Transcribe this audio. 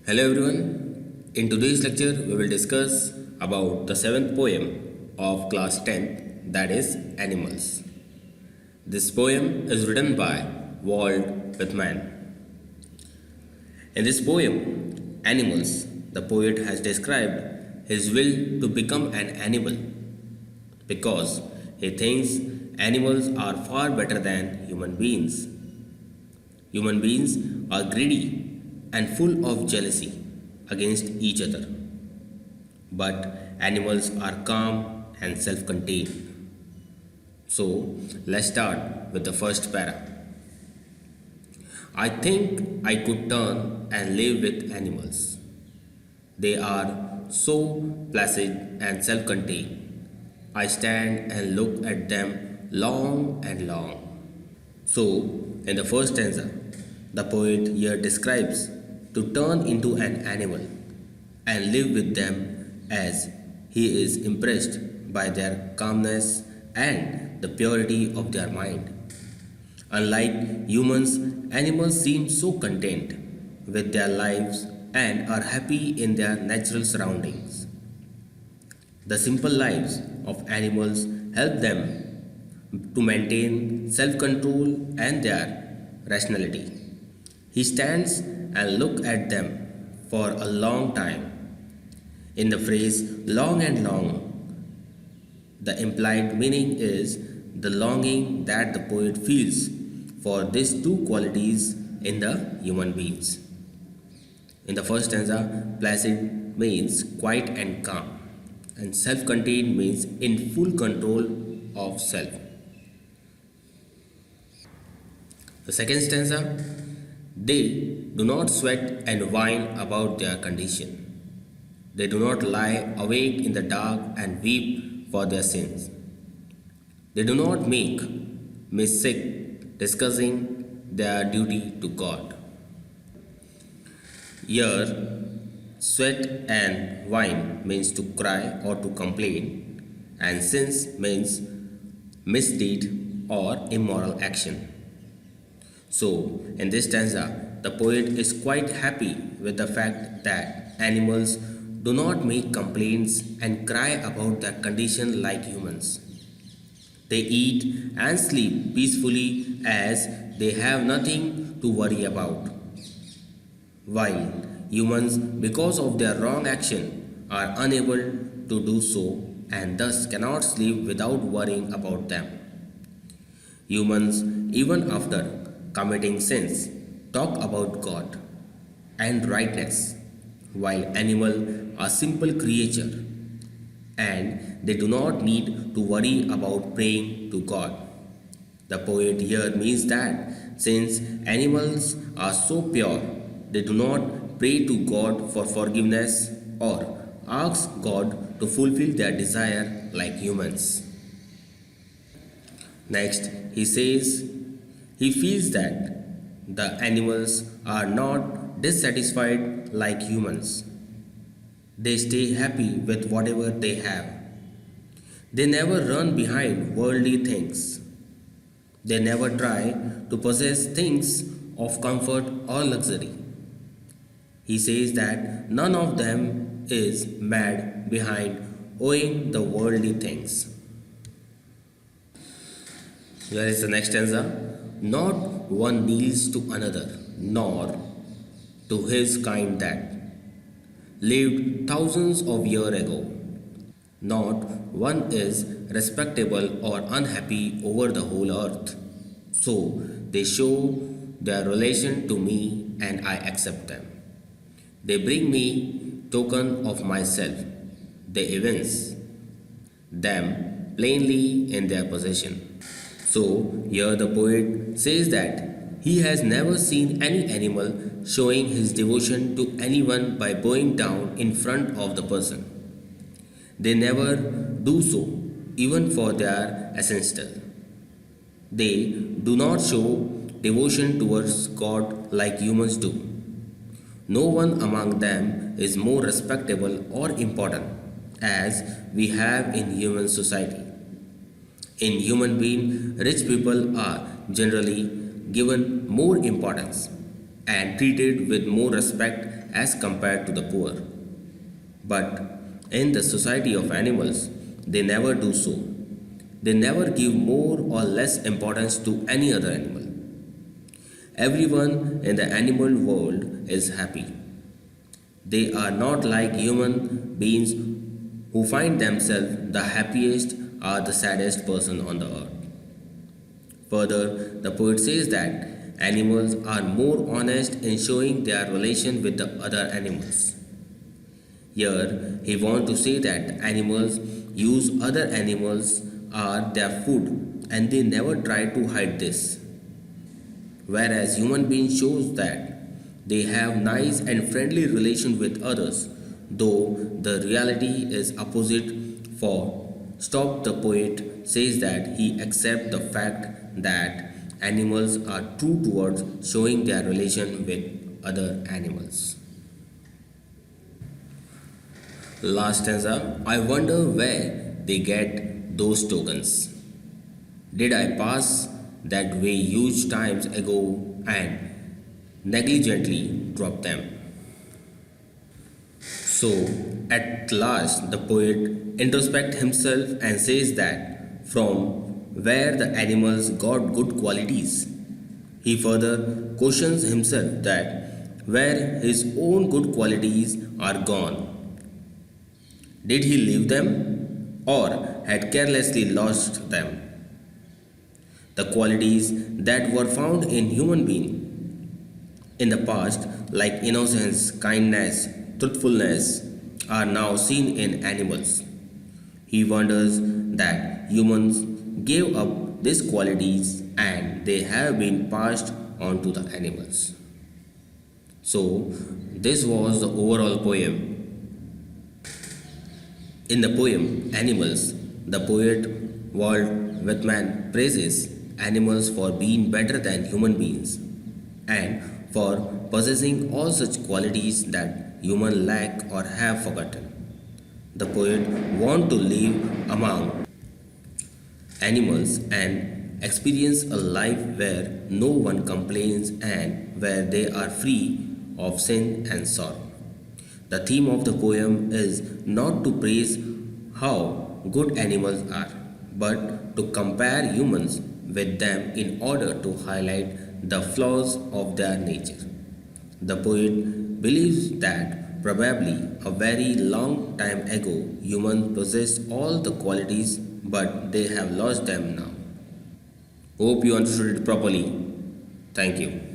Hello everyone. In today's lecture we will discuss about the seventh poem of class 10th, that is Animals. This poem is written by Walt Whitman. In this poem, Animals, the poet has described his will to become an animal because he thinks animals are far better than human beings. Human beings are greedy and full of jealousy against each other, but animals are calm and self contained. So, let's start with the first para. I think I could turn and live with animals. They are so placid and self contained. I stand and look at them long and long. So, in the first stanza, the poet here describes to turn into an animal and live with them as he is impressed by their calmness and the purity of their mind. Unlike humans, animals seem so content with their lives and are happy in their natural surroundings. The simple lives of animals help them to maintain self control and their rationality. He stands and looks at them for a long time. In the phrase long and long, the implied meaning is the longing that the poet feels for these two qualities in the human beings. In the first stanza, placid means quiet and calm, and self contained means in full control of self. The second stanza, they do not sweat and whine about their condition. They do not lie awake in the dark and weep for their sins. They do not make me sick discussing their duty to God. Here, sweat and whine means to cry or to complain, and sins means misdeed or immoral action. So, in this stanza, the poet is quite happy with the fact that animals do not make complaints and cry about their condition like humans. They eat and sleep peacefully as they have nothing to worry about. While humans, because of their wrong action, are unable to do so and thus cannot sleep without worrying about them. Humans, even after committing sins, talk about God and rightness, while animals are simple creatures and they do not need to worry about praying to God. The poet here means that since animals are so pure, they do not pray to God for forgiveness or ask God to fulfill their desire like humans. Next, he says he feels that the animals are not dissatisfied like humans. They stay happy with whatever they have. They never run behind worldly things. They never try to possess things of comfort or luxury. He says that none of them is mad behind owing the worldly things. Here is the next stanza. Not one kneels to another, nor to his kind that lived thousands of years ago. Not one is respectable or unhappy over the whole earth. So they show their relation to me and I accept them. They bring me token of myself. They evince them plainly in their possession. So here the poet says that he has never seen any animal showing his devotion to anyone by bowing down in front of the person. They never do so, even for their ancestors. They do not show devotion towards God like humans do. No one among them is more respectable or important as we have in human society. In human being, rich people are generally given more importance and treated with more respect as compared to the poor. But in the society of animals, they never do so. They never give more or less importance to any other animal. Everyone in the animal world is happy. They are not like human beings who find themselves the happiest or the saddest person on the earth. Further, the poet says that animals are more honest in showing their relation with the other animals. Here, he wants to say that animals use other animals are their food and they never try to hide this. Whereas human beings shows that they have nice and friendly relation with others, though the reality is opposite. For Stop the poet says that he accepts the fact that animals are true towards showing their relation with other animals. Last stanza, I wonder where they get those tokens. Did I pass that way huge times ago and negligently drop them? So, at last, the poet introspects himself and says that from where the animals got good qualities, he further questions himself that where his own good qualities are gone, did he leave them or had carelessly lost them? The qualities that were found in human being in the past, like innocence, kindness, truthfulness, are now seen in animals. He wonders that humans gave up these qualities and they have been passed on to the animals. So, this was the overall poem. In the poem Animals, the poet Walt Whitman praises animals for being better than human beings and for possessing all such qualities that humans lack or have forgotten. The poet wants to live among animals and experience a life where no one complains and where they are free of sin and sorrow. The theme of the poem is not to praise how good animals are, but to compare humans with them in order to highlight the flaws of their nature. The poet believes that probably a very long time ago humans possessed all the qualities but they have lost them now. Hope you understood it properly. Thank you.